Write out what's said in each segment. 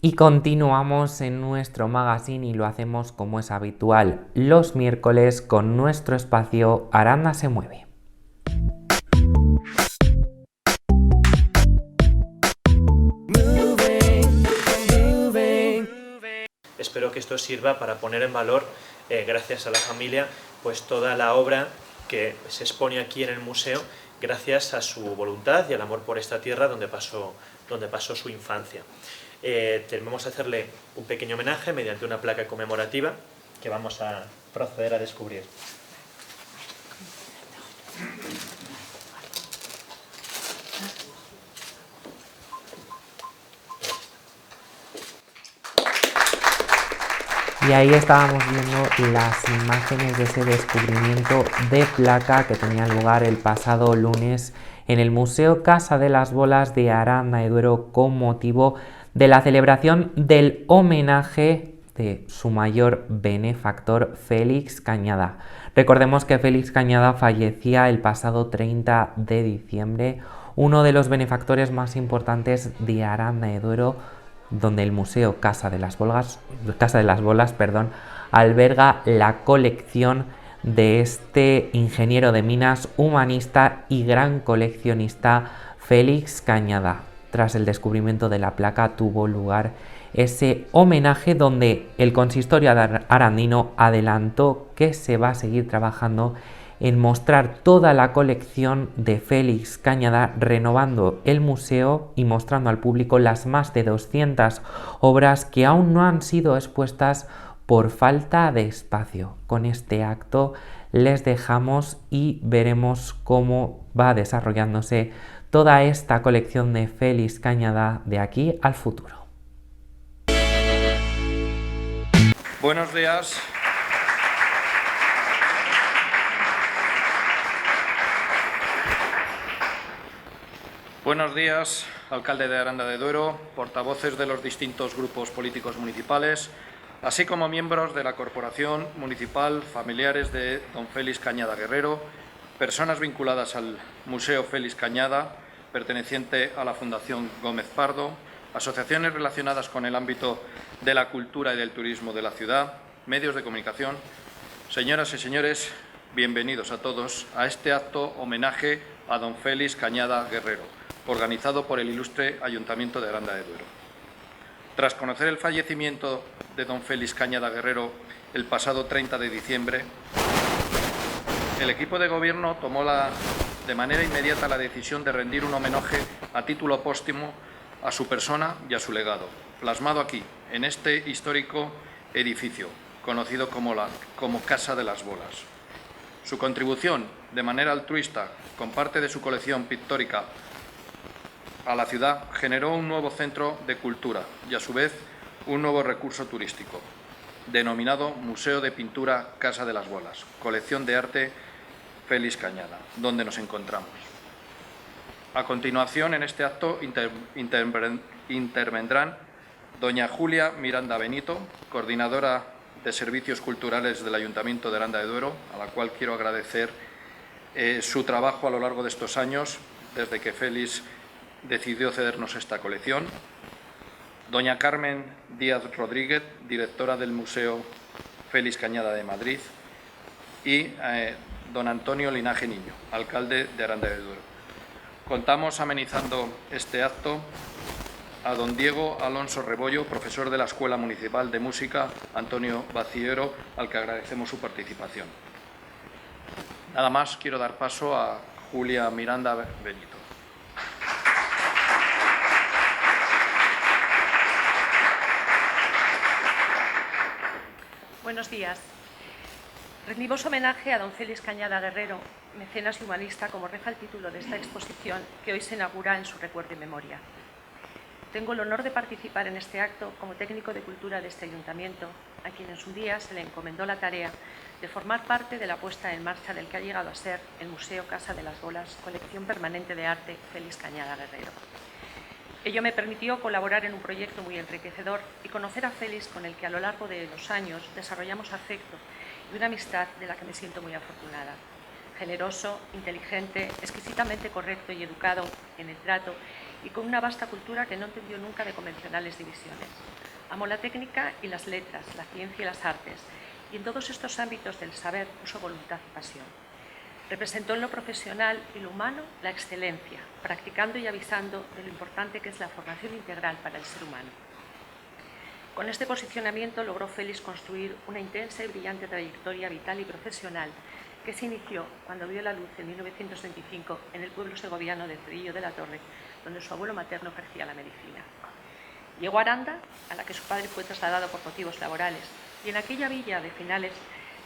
Y continuamos en nuestro magazine y lo hacemos como es habitual los miércoles con nuestro espacio Aranda se mueve. Espero que esto sirva para poner en valor, gracias a la familia, pues toda la obra que se expone aquí en el museo gracias a su voluntad y al amor por esta tierra donde pasó su infancia. Vamos a hacerle un pequeño homenaje mediante una placa conmemorativa que vamos a proceder a descubrir. Y ahí estábamos viendo las imágenes de ese descubrimiento de placa que tenía lugar el pasado lunes en el Museo Casa de las Bolas de Aranda de Duero con motivo de la celebración del homenaje de su mayor benefactor, Félix Cañada. Recordemos que Félix Cañada fallecía el pasado 30 de diciembre, uno de los benefactores más importantes de Aranda de Duero, donde el Museo Casa de las Bolas, alberga la colección de este ingeniero de minas, humanista y gran coleccionista Félix Cañada. Tras el descubrimiento de la placa tuvo lugar ese homenaje donde el consistorio arandino adelantó que se va a seguir trabajando en mostrar toda la colección de Félix Cañada, renovando el museo y mostrando al público las más de 200 obras que aún no han sido expuestas por falta de espacio. Con este acto les dejamos y veremos cómo va desarrollándose toda esta colección de Félix Cañada de aquí al futuro. Buenos días. Buenos días, alcalde de Aranda de Duero, portavoces de los distintos grupos políticos municipales, así como miembros de la Corporación Municipal, familiares de don Félix Cañada Guerrero, personas vinculadas al Museo Félix Cañada, perteneciente a la Fundación Gómez Pardo, asociaciones relacionadas con el ámbito de la cultura y del turismo de la ciudad, medios de comunicación. Señoras y señores, bienvenidos a todos a este acto homenaje a don Félix Cañada Guerrero, organizado por el ilustre Ayuntamiento de Aranda de Duero. Tras conocer el fallecimiento de don Félix Cañada Guerrero el pasado 30 de diciembre, el equipo de Gobierno tomó de manera inmediata la decisión de rendir un homenaje a título póstumo a su persona y a su legado, plasmado aquí, en este histórico edificio, conocido como Casa de las Bolas. Su contribución, de manera altruista, con parte de su colección pictórica a la ciudad, generó un nuevo centro de cultura y, a su vez, un nuevo recurso turístico, denominado Museo de Pintura Casa de las Bolas, colección de arte Félix Cañada, donde nos encontramos. A continuación, en este acto intervendrán doña Julia Miranda Benito, coordinadora de Servicios Culturales del Ayuntamiento de Aranda de Duero, a la cual quiero agradecer su trabajo a lo largo de estos años, desde que Félix decidió cedernos esta colección. Doña Carmen Díaz Rodríguez, directora del Museo Félix Cañada de Madrid, y don Antonio Linaje Niño, alcalde de Aranda de Duero. Contamos amenizando este acto a don Diego Alonso Rebollo, profesor de la Escuela Municipal de Música Antonio Baciero, al que agradecemos su participación. Nada más, quiero dar paso a Julia Miranda Benito. Buenos días. Rendimos homenaje a don Félix Cañada Guerrero, mecenas y humanista, como reza el título de esta exposición, que hoy se inaugura en su recuerdo y memoria. Tengo el honor de participar en este acto como técnico de cultura de este ayuntamiento, a quien en su día se le encomendó la tarea de formar parte de la puesta en marcha del que ha llegado a ser el Museo Casa de las Bolas, colección permanente de arte Félix Cañada Guerrero. Ello me permitió colaborar en un proyecto muy enriquecedor y conocer a Félix, con el que a lo largo de los años desarrollamos afecto y una amistad de la que me siento muy afortunada. generoso, inteligente, exquisitamente correcto y educado en el trato y con una vasta cultura que no entendió nunca de convencionales divisiones. Amó la técnica y las letras, la ciencia y las artes, y en todos estos ámbitos del saber puso voluntad y pasión. Representó en lo profesional y lo humano la excelencia, practicando y avisando de lo importante que es la formación integral para el ser humano. Con este posicionamiento logró Félix construir una intensa y brillante trayectoria vital y profesional que se inició cuando vio la luz en 1925 en el pueblo segoviano de Cedillo de la Torre, donde su abuelo materno ejercía la medicina. Llegó a Aranda, a la que su padre fue trasladado por motivos laborales, y en aquella villa de finales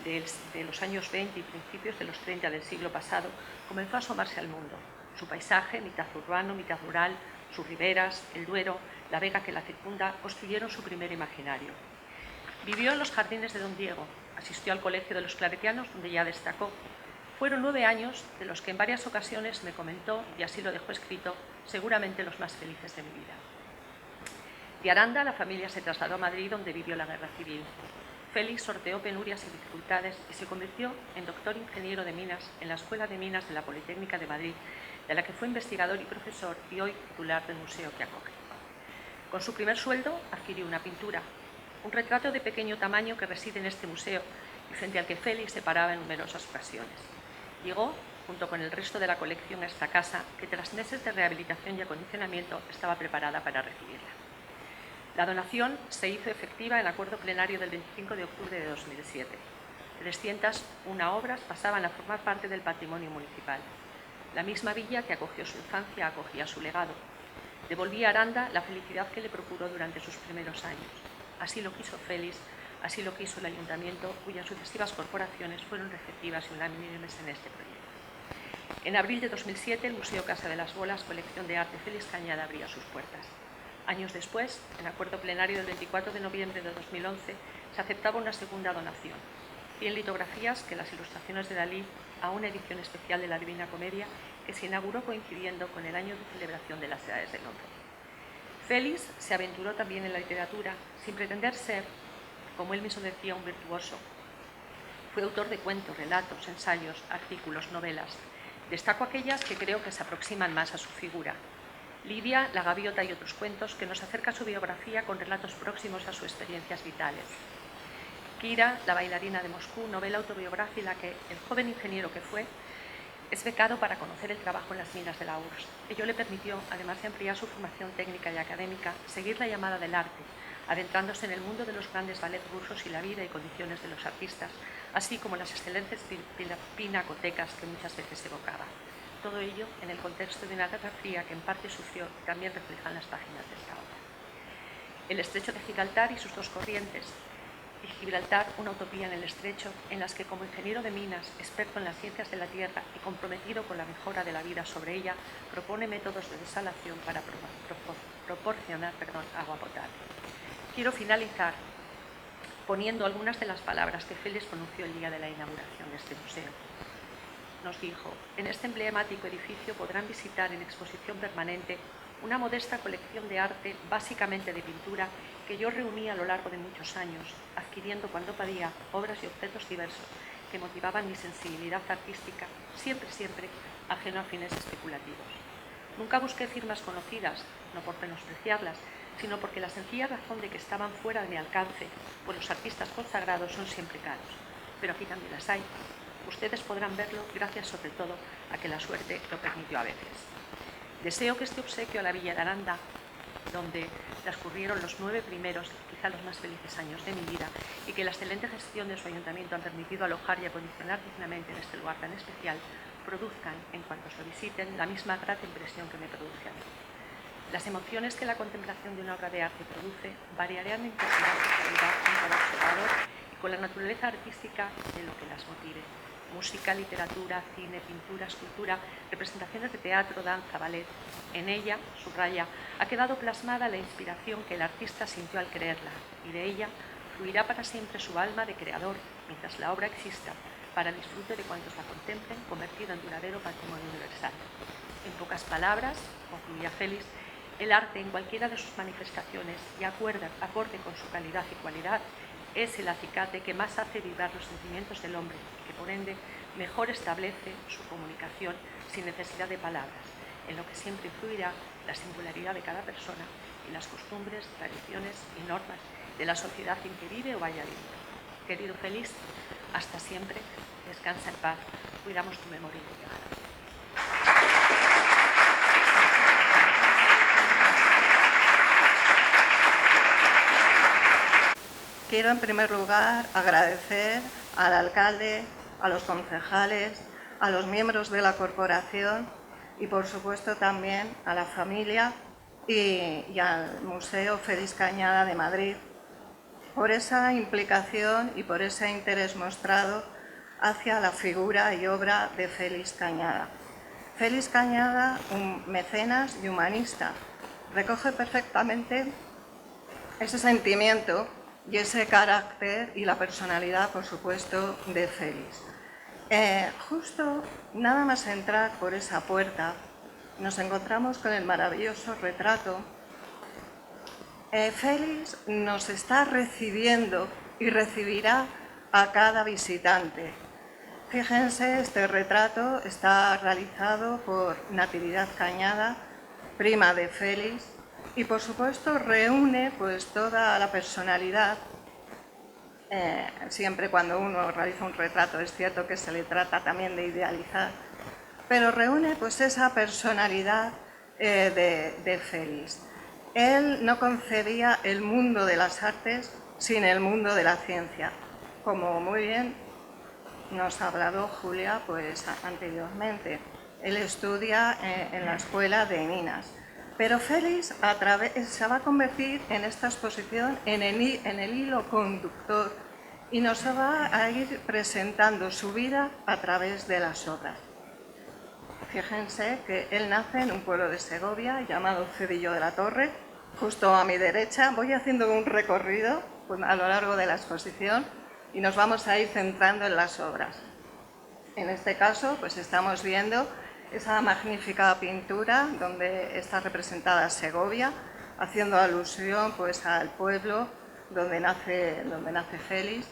de los años 20 y principios de los 30 del siglo pasado comenzó a asomarse al mundo. Su paisaje, mitad urbano, mitad rural, sus riberas, el Duero, la vega que la circunda, construyeron su primer imaginario. Vivió en los jardines de Don Diego, asistió al colegio de los claretianos, donde ya destacó. Fueron 9 años de los que en varias ocasiones me comentó, y así lo dejó escrito, seguramente los más felices de mi vida. De Aranda, la familia se trasladó a Madrid, donde vivió la Guerra Civil. Félix sorteó penurias y dificultades y se convirtió en doctor ingeniero de minas en la Escuela de Minas de la Politécnica de Madrid, de la que fue investigador y profesor y hoy titular del museo que acoge. Con su primer sueldo adquirió una pintura, un retrato de pequeño tamaño que reside en este museo y frente al que Félix se paraba en numerosas ocasiones. Llegó, junto con el resto de la colección, a esta casa que tras meses de rehabilitación y acondicionamiento estaba preparada para recibirla. La donación se hizo efectiva en acuerdo plenario del 25 de octubre de 2007. 301 obras pasaban a formar parte del patrimonio municipal. La misma villa que acogió su infancia acogía su legado. Devolvía a Aranda la felicidad que le procuró durante sus primeros años. Así lo quiso Félix, así lo quiso el ayuntamiento, cuyas sucesivas corporaciones fueron receptivas y unánimes en este proyecto. En abril de 2007, el Museo Casa de las Bolas, colección de arte Félix Cañada, abría sus puertas. Años después, en acuerdo plenario del 24 de noviembre de 2011, se aceptaba una segunda donación, 100 litografías que las ilustraciones de Dalí a una edición especial de la Divina Comedia que se inauguró coincidiendo con el año de celebración de las Edades del Hombre. Félix se aventuró también en la literatura, sin pretender ser, como él mismo decía, un virtuoso. Fue autor de cuentos, relatos, ensayos, artículos, novelas. Destaco aquellas que creo que se aproximan más a su figura. Lidia, La Gaviota y otros cuentos, que nos acerca a su biografía con relatos próximos a sus experiencias vitales. Kira, La bailarina de Moscú, novela autobiográfica en la que el joven ingeniero que fue es becado para conocer el trabajo en las minas de la URSS. Ello le permitió, además de ampliar su formación técnica y académica, seguir la llamada del arte, adentrándose en el mundo de los grandes ballets rusos y la vida y condiciones de los artistas, así como las excelentes pinacotecas que muchas veces evocaba. Todo ello en el contexto de una guerra fría que en parte sufrió y también reflejan las páginas de esta obra. El estrecho de Gibraltar y sus dos corrientes, y Gibraltar, una utopía en el estrecho, en las que como ingeniero de minas, experto en las ciencias de la tierra y comprometido con la mejora de la vida sobre ella, propone métodos de desalación para proporcionar agua potable. Quiero finalizar poniendo algunas de las palabras que Félix pronunció el día de la inauguración de este museo. Nos dijo: en este emblemático edificio podrán visitar en exposición permanente una modesta colección de arte, básicamente de pintura, que yo reuní a lo largo de muchos años, adquiriendo cuando podía obras y objetos diversos que motivaban mi sensibilidad artística, siempre ajeno a fines especulativos. Nunca busqué firmas conocidas, no por menospreciarlas, sino porque la sencilla razón de que estaban fuera de mi alcance, pues los artistas consagrados son siempre caros, pero aquí también las hay. Ustedes podrán verlo gracias sobre todo a que la suerte lo permitió a veces. Deseo que este obsequio a la Villa de Aranda, donde transcurrieron los 9 primeros, quizá los más felices años de mi vida, y que la excelente gestión de su ayuntamiento han permitido alojar y acondicionar dignamente en este lugar tan especial, produzcan, en cuanto lo visiten, la misma grata impresión que me produce a mí. Las emociones que la contemplación de una obra de arte produce variarán en cantidad y calidad con cada observador y con la naturaleza artística de lo que las motive. Música, literatura, cine, pintura, escultura, representaciones de teatro, danza, ballet. En ella, subraya, ha quedado plasmada la inspiración que el artista sintió al creerla, y de ella fluirá para siempre su alma de creador, mientras la obra exista, para el disfrute de cuantos la contemplen, convertida en duradero patrimonio universal. En pocas palabras, concluía Félix, el arte en cualquiera de sus manifestaciones y acorde con su calidad y cualidad, es el acicate que más hace vibrar los sentimientos del hombre y que, por ende, mejor establece su comunicación sin necesidad de palabras, en lo que siempre influirá la singularidad de cada persona y las costumbres, tradiciones y normas de la sociedad en que vive o vaya a vivir. Querido Félix, hasta siempre, descansa en paz, cuidamos tu memoria y tu legado. Quiero en primer lugar agradecer al alcalde, a los concejales, a los miembros de la corporación y por supuesto también a la familia y al Museo Félix Cañada de Madrid por esa implicación y por ese interés mostrado hacia la figura y obra de Félix Cañada. Félix Cañada, un mecenas y humanista, recoge perfectamente ese sentimiento y ese carácter y la personalidad, por supuesto, de Félix. Justo nada más entrar por esa puerta, nos encontramos con el maravilloso retrato. Félix nos está recibiendo y recibirá a cada visitante. Fíjense, este retrato está realizado por Natividad Cañada, prima de Félix, y por supuesto reúne pues toda la personalidad. Siempre cuando uno realiza un retrato es cierto que se le trata también de idealizar, pero reúne pues esa personalidad de Félix. Él no concebía el mundo de las artes sin el mundo de la ciencia, como muy bien nos ha hablado Julia pues anteriormente. Él estudia en la Escuela de Minas. Pero Félix se va a convertir en esta exposición en el hilo conductor y nos va a ir presentando su vida a través de las obras. Fíjense que él nace en un pueblo de Segovia llamado Cedillo de la Torre, justo a mi derecha. Voy haciendo un recorrido a lo largo de la exposición y nos vamos a ir centrando en las obras. En este caso, pues estamos viendo esa magnífica pintura donde está representada Segovia, haciendo alusión pues al pueblo donde nace Félix,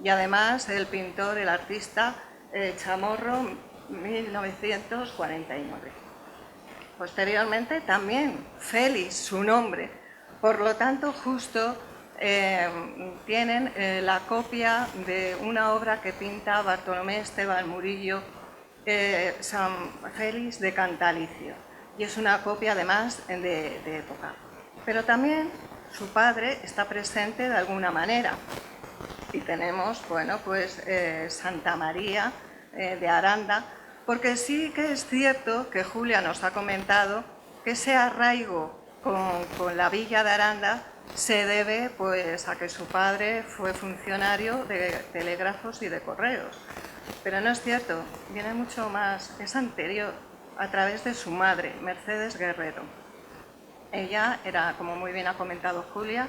y además el pintor, el artista Chamorro, 1949. Posteriormente también Félix, su nombre, por lo tanto justo tienen la copia de una obra que pinta Bartolomé Esteban Murillo, San Félix de Cantalicio, y es una copia además de época. Pero también su padre está presente de alguna manera y tenemos, bueno, pues Santa María de Aranda, porque sí que es cierto que Julia nos ha comentado que ese arraigo con la villa de Aranda se debe pues a que su padre fue funcionario de telégrafos y de correos. Pero no es cierto, viene mucho más, es anterior, a través de su madre, Mercedes Guerrero. Ella era, como muy bien ha comentado Julia,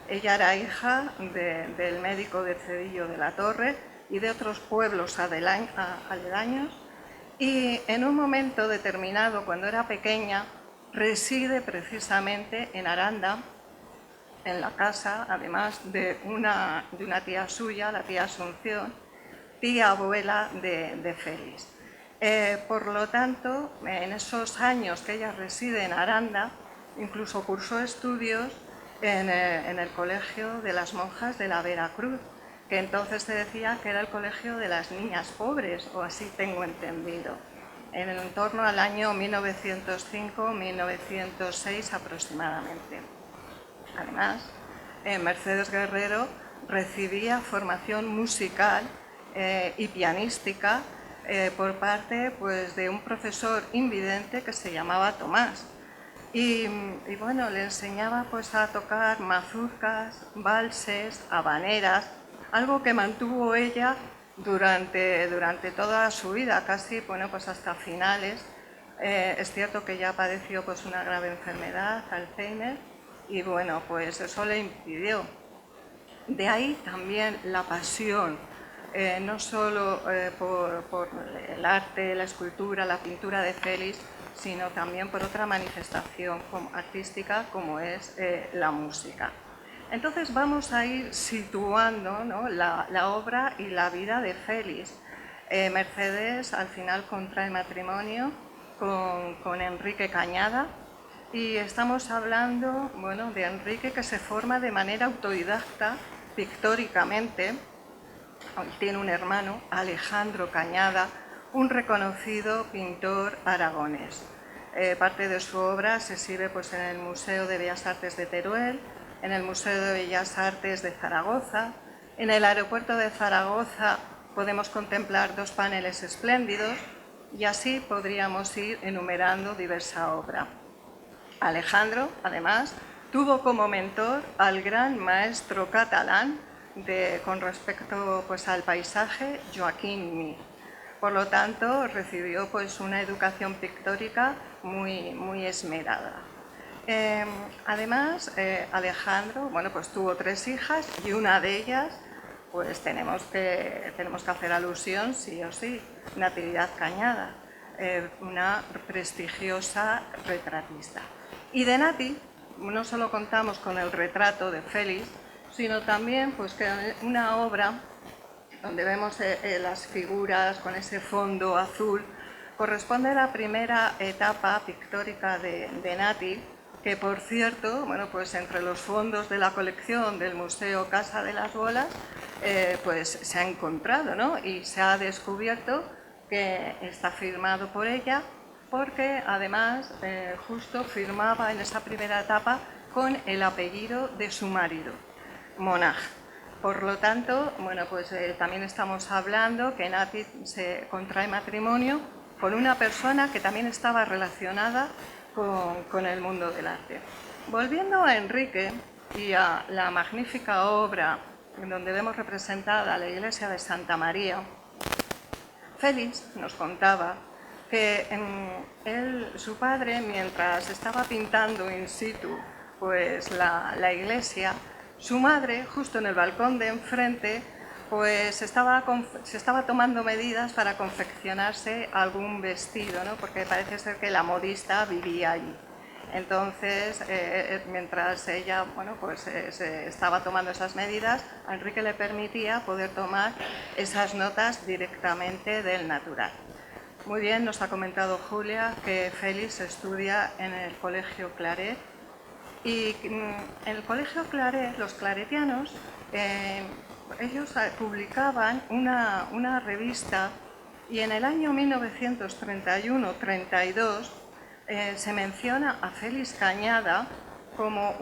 ella era hija del médico de Cedillo de la Torre y de otros pueblos aledaños, y en un momento determinado, cuando era pequeña, reside precisamente en Aranda, en la casa, además de una tía suya, la tía Asunción, tía abuela de Félix. Por lo tanto, en esos años que ella reside en Aranda, incluso cursó estudios en el colegio de las monjas de la Veracruz, que entonces se decía que era el colegio de las niñas pobres, o así tengo entendido, en torno al año 1905-1906 aproximadamente. Además, Mercedes Guerrero recibía formación musical y pianística por parte pues, de un profesor invidente que se llamaba Tomás. Y bueno, le enseñaba pues, a tocar mazurcas, valses, habaneras, algo que mantuvo ella durante toda su vida, casi bueno, pues hasta finales. Es cierto que ella padeció pues, una grave enfermedad, Alzheimer, y bueno, pues eso le impidió. De ahí también la pasión, no solo por el arte, la escultura, la pintura de Félix, sino también por otra manifestación artística como es la música. Entonces vamos a ir situando, ¿no?, la obra y la vida de Félix. Mercedes al final contrae matrimonio con Enrique Cañada, y estamos hablando, bueno, de Enrique, que se forma de manera autodidacta pictóricamente. Tiene un hermano, Alejandro Cañada, un reconocido pintor aragonés. Parte de su obra se exhibe pues, en el Museo de Bellas Artes de Teruel, en el Museo de Bellas Artes de Zaragoza. En el aeropuerto de Zaragoza podemos contemplar 2 paneles espléndidos, y así podríamos ir enumerando diversa obra. Alejandro, además, tuvo como mentor al gran maestro catalán con respecto pues, al paisaje, Joaquín Mir. Por lo tanto, recibió pues, una educación pictórica muy esmerada. Además, Alejandro, bueno, pues, tuvo 3 hijas, y una de ellas pues tenemos que hacer alusión sí o sí, Natividad Cañada, una prestigiosa retratista. Y de Nati no solo contamos con el retrato de Félix, sino también pues, que una obra donde vemos las figuras con ese fondo azul, corresponde a la primera etapa pictórica de Nati, que por cierto, bueno, pues entre los fondos de la colección del Museo Casa de las Bolas, pues se ha encontrado, ¿no? Y se ha descubierto que está firmado por ella, porque además justo firmaba en esa primera etapa con el apellido de su marido, Monag. Por lo tanto, bueno, pues también estamos hablando que Nati se contrae matrimonio con una persona que también estaba relacionada con el mundo del arte. Volviendo a Enrique y a la magnífica obra en donde vemos representada la iglesia de Santa María, Félix nos contaba que su padre, mientras estaba pintando in situ pues, la iglesia, su madre, justo en el balcón de enfrente, pues se estaba tomando medidas para confeccionarse algún vestido, ¿no? Porque parece ser que la modista vivía allí. Entonces, mientras ella bueno, pues, se estaba tomando esas medidas, a Enrique le permitía poder tomar esas notas directamente del natural. Muy bien, nos ha comentado Julia que Félix estudia en el Colegio Claret, y en el Colegio Claret, los claretianos, ellos publicaban una revista, y en el año 1931-32 se menciona a Félix Cañada como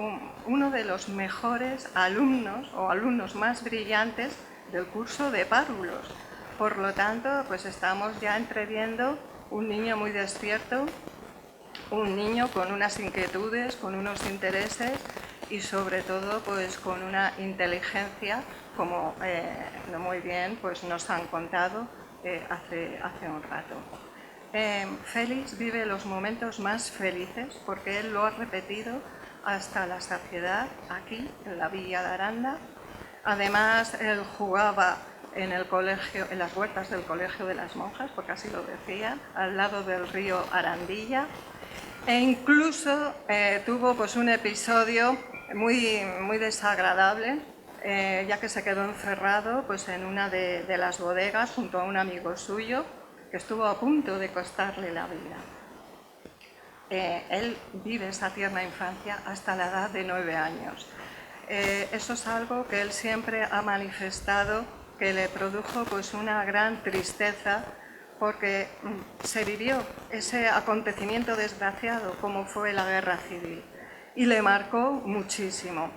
uno de los mejores alumnos o alumnos más brillantes del curso de párvulos. Por lo tanto, pues estamos ya entreviendo un niño muy despierto, un niño con unas inquietudes, con unos intereses y sobre todo pues con una inteligencia, como muy bien pues, nos han contado hace un rato. Félix vive los momentos más felices porque él lo ha repetido hasta la saciedad aquí en la Villa de Aranda. Además, él jugaba en el colegio, en las huertas del Colegio de las Monjas, porque así lo decían, al lado del río Arandilla. E incluso tuvo pues, un episodio muy desagradable, ya que se quedó encerrado pues, en una de las bodegas junto a un amigo suyo que estuvo a punto de costarle la vida. Él vive esa tierna infancia hasta la edad de 9 años. Eso es algo que él siempre ha manifestado, que le produjo pues, una gran tristeza, porque se vivió ese acontecimiento desgraciado como fue la guerra civil y le marcó muchísimo.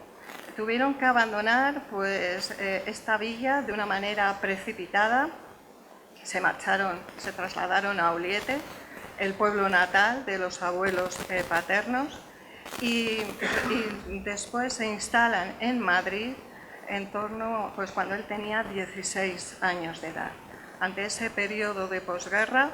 Tuvieron que abandonar pues, esta villa de una manera precipitada, se trasladaron a Oliete, el pueblo natal de los abuelos paternos, y después se instalan en Madrid en torno, pues cuando él tenía 16 años de edad. Ante ese periodo de posguerra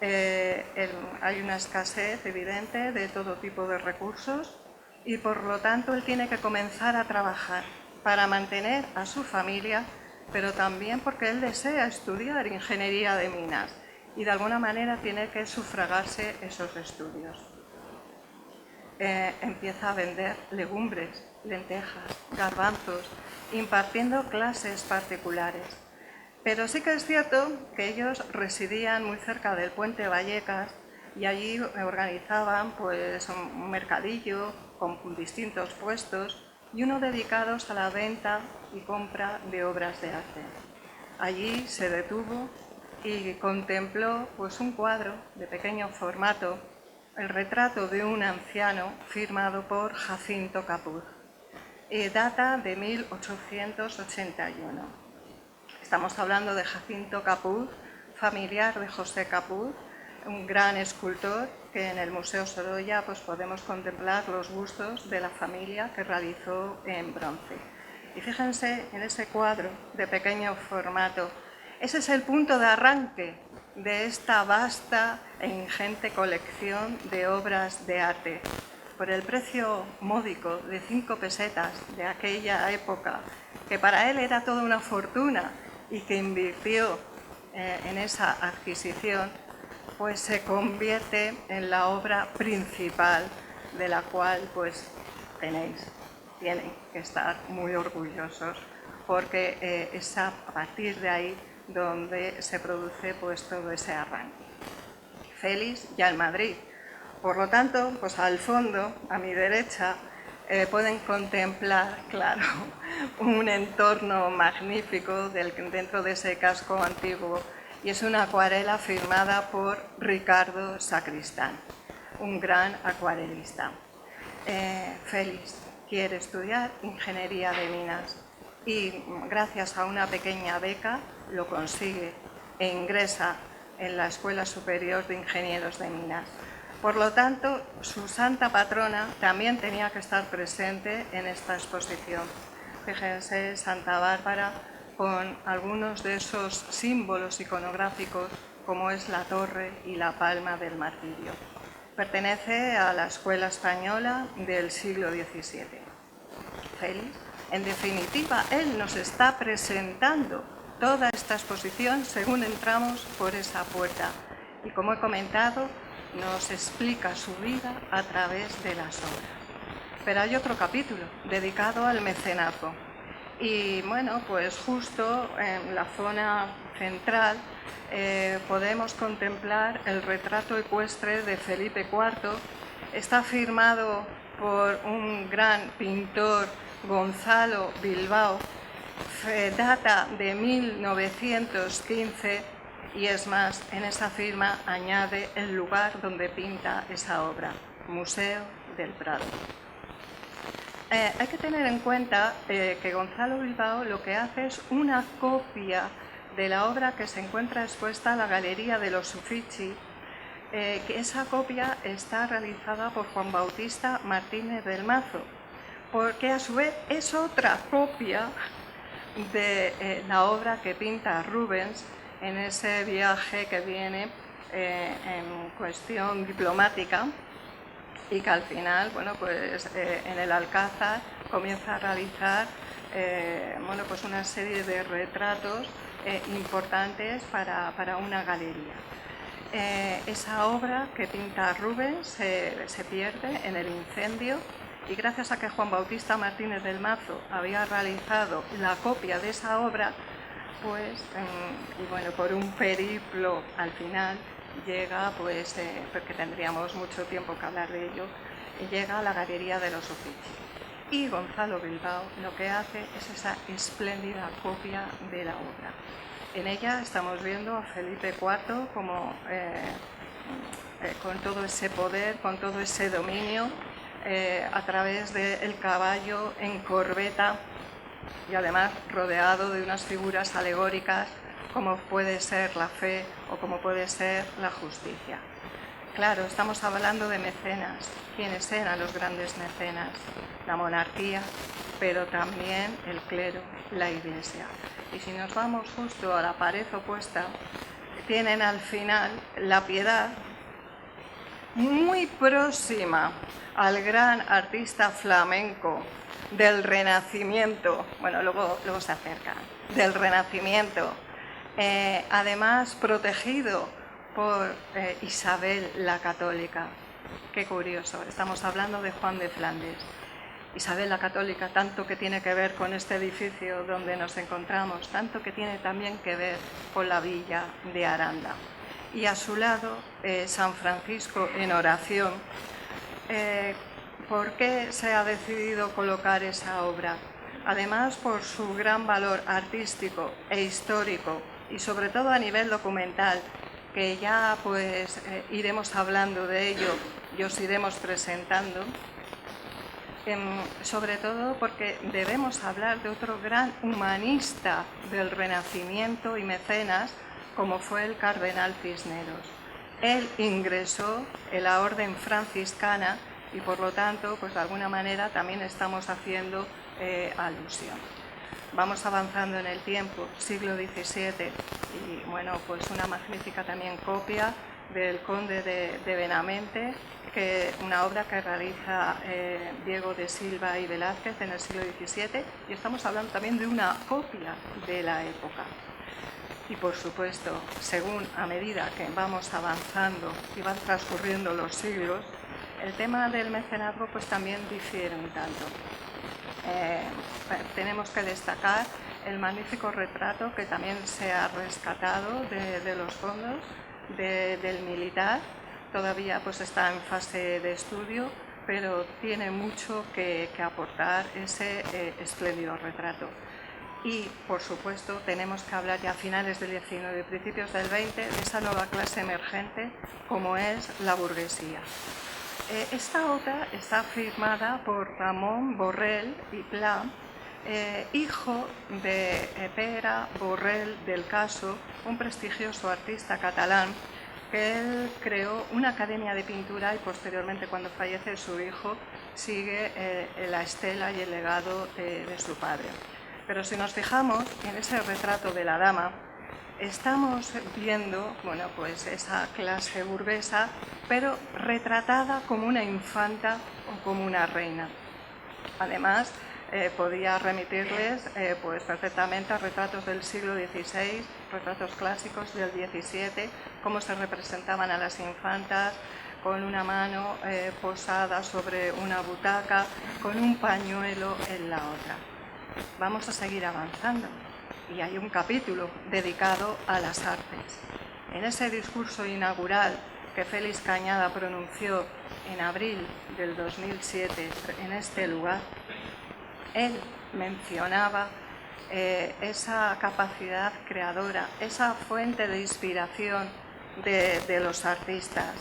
hay una escasez evidente de todo tipo de recursos y por lo tanto él tiene que comenzar a trabajar para mantener a su familia, pero también porque él desea estudiar ingeniería de minas y de alguna manera tiene que sufragarse esos estudios. Empieza a vender legumbres, lentejas, garbanzos, impartiendo clases particulares. Pero sí que es cierto que ellos residían muy cerca del puente Vallecas y allí organizaban pues un mercadillo con distintos puestos y uno dedicados a la venta y compra de obras de arte. Allí se detuvo y contempló pues un cuadro de pequeño formato, el retrato de un anciano firmado por Jacinto Capuz. Data de 1881. Estamos hablando de Jacinto Capuz, familiar de José Capuz, un gran escultor que en el Museo Sorolla pues podemos contemplar los bustos de la familia que realizó en bronce. Y fíjense en ese cuadro de pequeño formato. Ese es el punto de arranque de esta vasta e ingente colección de obras de arte. Por el precio módico de 5 pesetas de aquella época, que para él era toda una fortuna y que invirtió en esa adquisición, pues se convierte en la obra principal de la cual pues tienen que estar muy orgullosos, porque es a partir de ahí donde se produce pues todo ese arranque. Félix ya en Madrid. Por lo tanto, pues al fondo, a mi derecha, pueden contemplar, claro, un entorno magnífico dentro de ese casco antiguo, y es una acuarela firmada por Ricardo Sacristán, un gran acuarelista. Félix quiere estudiar ingeniería de minas y gracias a una pequeña beca lo consigue e ingresa en la Escuela Superior de Ingenieros de Minas. Por lo tanto, su santa patrona también tenía que estar presente en esta exposición. Fíjense, Santa Bárbara, con algunos de esos símbolos iconográficos, como es la torre y la palma del martirio. Pertenece a la escuela española del siglo XVII. Félix, en definitiva, él nos está presentando toda esta exposición según entramos por esa puerta. Y como he comentado, nos explica su vida a través de las obras. Pero hay otro capítulo dedicado al mecenazgo. Y bueno, pues justo en la zona central podemos contemplar el retrato ecuestre de Felipe IV. Está firmado por un gran pintor, Gonzalo Bilbao, data de 1915, y es más, en esa firma añade el lugar donde pinta esa obra, Museo del Prado. Hay que tener en cuenta que Gonzalo Bilbao lo que hace es una copia de la obra que se encuentra expuesta en la Galería de los Uffizi, que esa copia está realizada por Juan Bautista Martínez del Mazo, porque a su vez es otra copia de la obra que pinta Rubens en ese viaje que viene en cuestión diplomática y que al final, bueno, pues en el Alcázar comienza a realizar bueno, pues una serie de retratos importantes para una galería. Esa obra que pinta Rubens se pierde en el incendio, y gracias a que Juan Bautista Martínez del Mazo había realizado la copia de esa obra, pues, y bueno, por un periplo al final llega, pues, porque tendríamos mucho tiempo que hablar de ello, llega a la Galería de los Uffizi. Y Gonzalo Bilbao lo que hace es esa espléndida copia de la obra. En ella estamos viendo a Felipe IV como, con todo ese poder, con todo ese dominio, a través del caballo en corbeta, y además rodeado de unas figuras alegóricas como puede ser la fe o como puede ser la justicia. Claro, estamos hablando de mecenas. ¿Quiénes eran los grandes mecenas? La monarquía, pero también el clero, la iglesia. Y si nos vamos justo a la pared opuesta, tienen al final la Piedad, muy próxima al gran artista flamenco del Renacimiento, bueno, luego se acercan, del Renacimiento, además protegido por Isabel la Católica. Qué curioso, estamos hablando de Juan de Flandes. Isabel la Católica, tanto que tiene que ver con este edificio donde nos encontramos, tanto que tiene también que ver con la villa de Aranda. Y a su lado, San Francisco en oración. ¿Por qué se ha decidido colocar esa obra? Además, por su gran valor artístico e histórico y sobre todo a nivel documental, que ya pues iremos hablando de ello y os iremos presentando. Sobre todo porque debemos hablar de otro gran humanista del Renacimiento y mecenas, como fue el cardenal Cisneros. Él ingresó en la orden franciscana y por lo tanto, pues de alguna manera también estamos haciendo alusión. Vamos avanzando en el tiempo, siglo XVII, y bueno, pues una magnífica también copia del Conde de Benavente, una obra que realiza Diego de Silva y Velázquez en el siglo XVII, y estamos hablando también de una copia de la época. Y por supuesto, según a medida que vamos avanzando y van transcurriendo los siglos, el tema del mecenazgo pues también difiere un tanto. Tenemos que destacar el magnífico retrato que también se ha rescatado de los fondos del militar. Todavía pues está en fase de estudio, pero tiene mucho que aportar ese espléndido retrato. Y, por supuesto, tenemos que hablar ya a finales del XIX y principios del XX de esa nueva clase emergente como es la burguesía. Esta obra está firmada por Ramón Borrell i Pla, hijo de Pere Borrell del Caso, un prestigioso artista catalán, que él creó una academia de pintura y posteriormente, cuando fallece su hijo, sigue la estela y el legado de su padre. Pero si nos fijamos en ese retrato de la dama, estamos viendo, bueno, pues esa clase burguesa, pero retratada como una infanta o como una reina. Además, podía remitirles pues perfectamente a retratos del siglo XVI, retratos clásicos del XVII, cómo se representaban a las infantas con una mano posada sobre una butaca, con un pañuelo en la otra. Vamos a seguir avanzando y hay un capítulo dedicado a las artes. En ese discurso inaugural que Félix Cañada pronunció en abril del 2007 en este lugar, él mencionaba esa capacidad creadora, esa fuente de inspiración de los artistas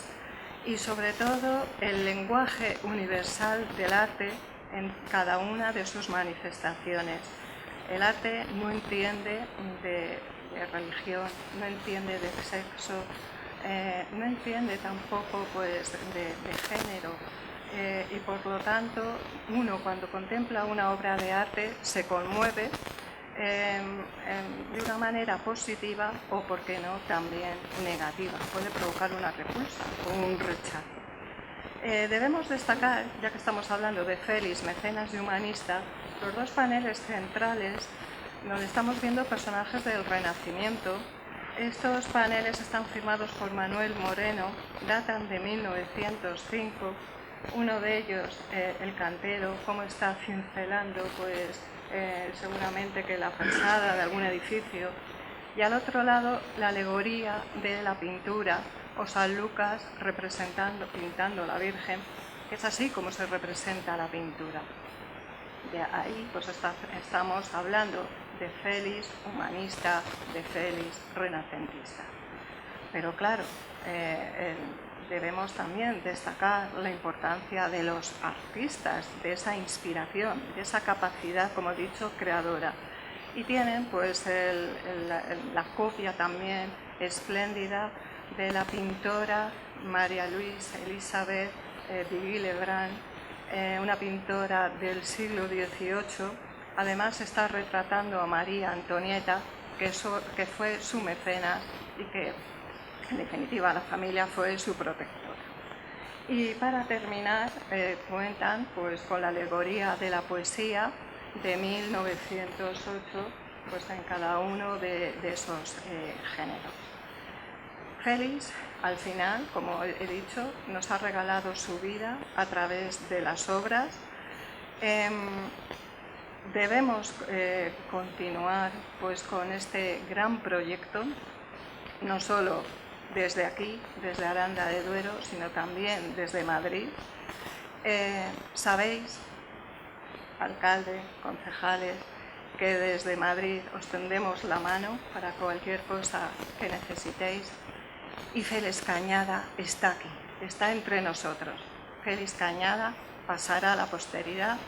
y sobre todo el lenguaje universal del arte en cada una de sus manifestaciones. El arte no entiende de religión, no entiende de sexo, no entiende tampoco pues, de género. Y por lo tanto, uno cuando contempla una obra de arte se conmueve de una manera positiva o, por qué no, también negativa. Puede provocar una repulsa o un rechazo. Debemos destacar, ya que estamos hablando de Félix, mecenas y humanista, los dos paneles centrales donde estamos viendo personajes del Renacimiento. Estos paneles están firmados por Manuel Moreno, datan de 1905. Uno de ellos, el cantero, cómo está cincelando pues, seguramente que la fachada de algún edificio. Y al otro lado, la alegoría de la pintura, o San Lucas pintando a la Virgen, que es así como se representa la pintura. De ahí pues estamos hablando de Félix humanista, de Félix renacentista. Pero claro, debemos también destacar la importancia de los artistas, de esa inspiración, de esa capacidad, como he dicho, creadora. Y tienen pues la copia también espléndida de la pintora María Luisa Elizabeth Vigui-Lebrun, una pintora del siglo XVIII. Además está retratando a María Antonieta, que fue su mecenas y que en definitiva la familia fue su protectora. Y para terminar cuentan pues, con la alegoría de la poesía de 1908 pues, en cada uno de esos géneros. Félix, al final, como he dicho, nos ha regalado su vida a través de las obras Debemos continuar pues, con este gran proyecto, no solo desde aquí, desde Aranda de Duero, sino también desde Madrid. Sabéis, alcalde, concejales, que desde Madrid os tendemos la mano para cualquier cosa que necesitéis. Y Félix Cañada está aquí, está entre nosotros. Félix Cañada pasará a la posteridad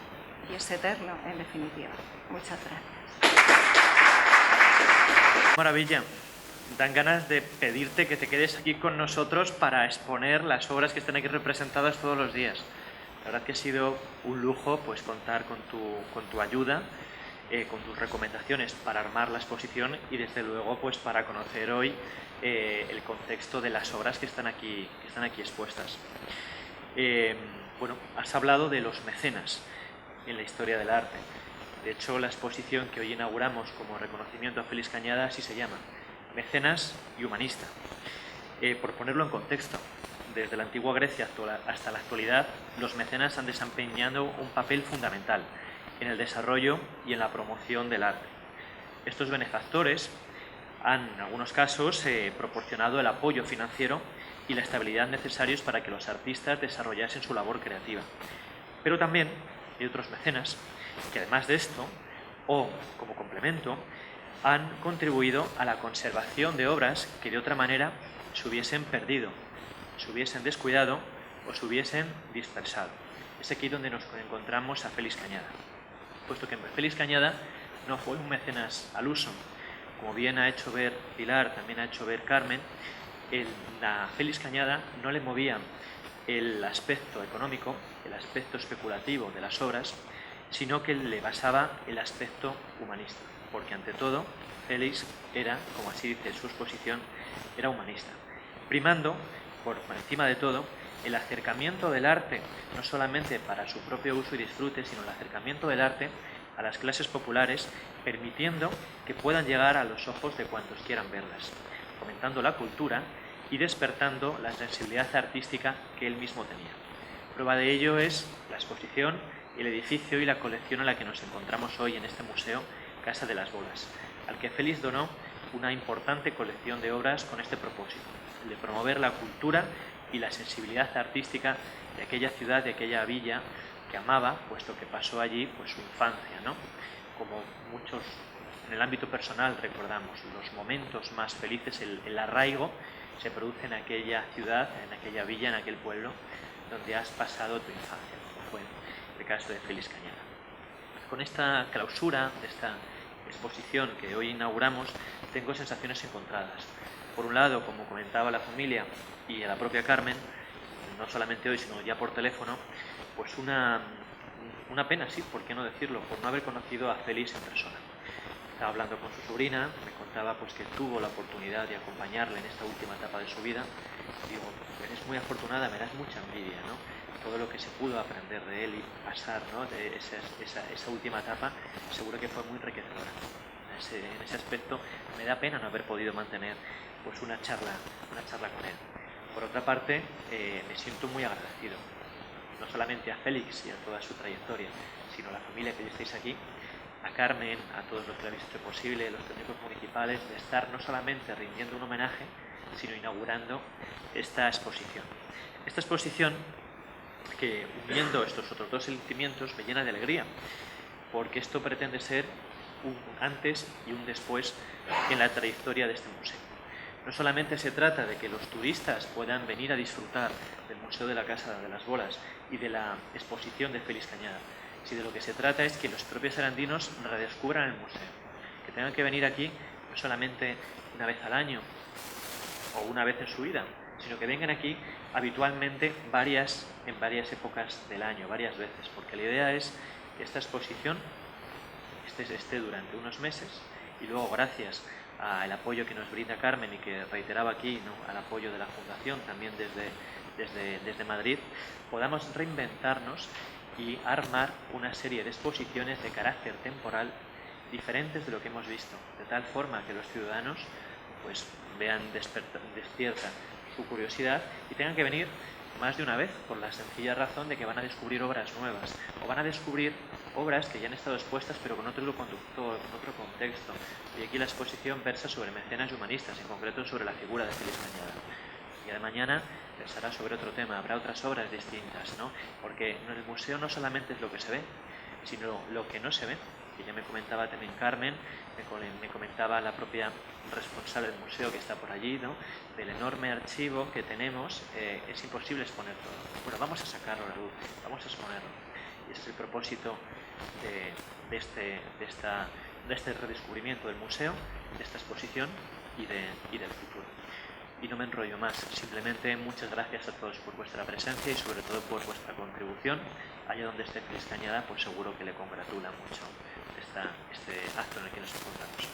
y es eterno, en definitiva. Muchas gracias. Maravilla. Dan ganas de pedirte que te quedes aquí con nosotros para exponer las obras que están aquí representadas todos los días. La verdad que ha sido un lujo pues contar con tu ayuda, con tus recomendaciones para armar la exposición y desde luego pues para conocer hoy el contexto de las obras que están aquí expuestas. Bueno, has hablado de los mecenas en la historia del arte. De hecho, la exposición que hoy inauguramos como reconocimiento a Félix Cañada así se llama, Mecenas y Humanista. Por ponerlo en contexto, desde la antigua Grecia hasta la actualidad, los mecenas han desempeñado un papel fundamental en el desarrollo y en la promoción del arte. Estos benefactores han, en algunos casos, proporcionado el apoyo financiero y la estabilidad necesarios para que los artistas desarrollasen su labor creativa. Pero también hay otros mecenas que, además de esto, o como complemento, han contribuido a la conservación de obras que de otra manera se hubiesen perdido, se hubiesen descuidado o se hubiesen dispersado. Es aquí donde nos encontramos a Félix Cañada, puesto que Félix Cañada no fue un mecenas al uso. Como bien ha hecho ver Pilar, también ha hecho ver Carmen, a Félix Cañada no le movía el aspecto económico, el aspecto especulativo de las obras, sino que le basaba el aspecto humanista, porque ante todo Félix era, como así dice en su exposición, era humanista, primando por encima de todo el acercamiento del arte, no solamente para su propio uso y disfrute, sino el acercamiento del arte a las clases populares, permitiendo que puedan llegar a los ojos de cuantos quieran verlas, fomentando la cultura y despertando la sensibilidad artística que él mismo tenía. Prueba de ello es la exposición, el edificio y la colección en la que nos encontramos hoy en este museo, Casa de las Bolas, al que Félix donó una importante colección de obras con este propósito, el de promover la cultura y la sensibilidad artística de aquella ciudad, de aquella villa que amaba, puesto que pasó allí pues, su infancia, ¿no? Como muchos en el ámbito personal recordamos, los momentos más felices, el arraigo, se produce en aquella ciudad, en aquella villa, en aquel pueblo, donde has pasado tu infancia, como fue el caso de Félix Cañada. Con esta clausura de esta exposición que hoy inauguramos, tengo sensaciones encontradas. Por un lado, como comentaba la familia y a la propia Carmen, no solamente hoy, sino ya por teléfono, pues una pena, sí, por qué no decirlo, por no haber conocido a Félix en persona. Estaba hablando con su sobrina, me contaba pues que tuvo la oportunidad de acompañarle en esta última etapa de su vida. Digo, eres muy afortunada, me das mucha envidia, ¿no? Todo lo que se pudo aprender de él y pasar, ¿no? De esa última etapa, seguro que fue muy enriquecedora. En ese aspecto me da pena no haber podido mantener pues una charla con él. Por otra parte, me siento muy agradecido, no solamente a Félix y a toda su trayectoria, sino a la familia que ya estáis aquí, a Carmen, a todos los que lo habéis hecho posible, los técnicos municipales, de estar no solamente rindiendo un homenaje, sino inaugurando esta exposición. Esta exposición que, uniendo estos otros dos sentimientos, me llena de alegría, porque esto pretende ser un antes y un después en la trayectoria de este museo. No solamente se trata de que los turistas puedan venir a disfrutar del Museo de la Casa de las Bolas y de la exposición de Félix Cañada, sino de lo que se trata es que los propios arandinos redescubran el museo, que tengan que venir aquí no solamente una vez al año o una vez en su vida, sino que vengan aquí habitualmente en varias épocas del año, varias veces, porque la idea es que esta exposición esté durante unos meses y luego, gracias al apoyo que nos brinda Carmen y que reiteraba aquí, ¿no?, al apoyo de la Fundación también desde Madrid, podamos reinventarnos y armar una serie de exposiciones de carácter temporal diferentes de lo que hemos visto, de tal forma que los ciudadanos pues vean despierta su curiosidad y tengan que venir más de una vez, por la sencilla razón de que van a descubrir obras nuevas, o van a descubrir obras que ya han estado expuestas pero con otro conductor, con otro contexto. Y aquí la exposición versa sobre mecenas y humanistas, en concreto sobre la figura de Félix Cañada. El día de mañana versará sobre otro tema, habrá otras obras distintas, ¿no? Porque en el museo no solamente es lo que se ve, sino lo que no se ve, que ya me comentaba también Carmen, me comentaba la propia responsable del museo que está por allí, ¿no? Del enorme archivo que tenemos, es imposible exponer todo. Bueno, vamos a sacarlo a la luz, vamos a exponerlo. Y ese es el propósito de este redescubrimiento del museo, de esta exposición y del futuro. Y no me enrollo más, simplemente muchas gracias a todos por vuestra presencia y sobre todo por vuestra contribución. Allá donde esté Félix Cañada, pues seguro que le congratula mucho este acto en el que nos encontramos.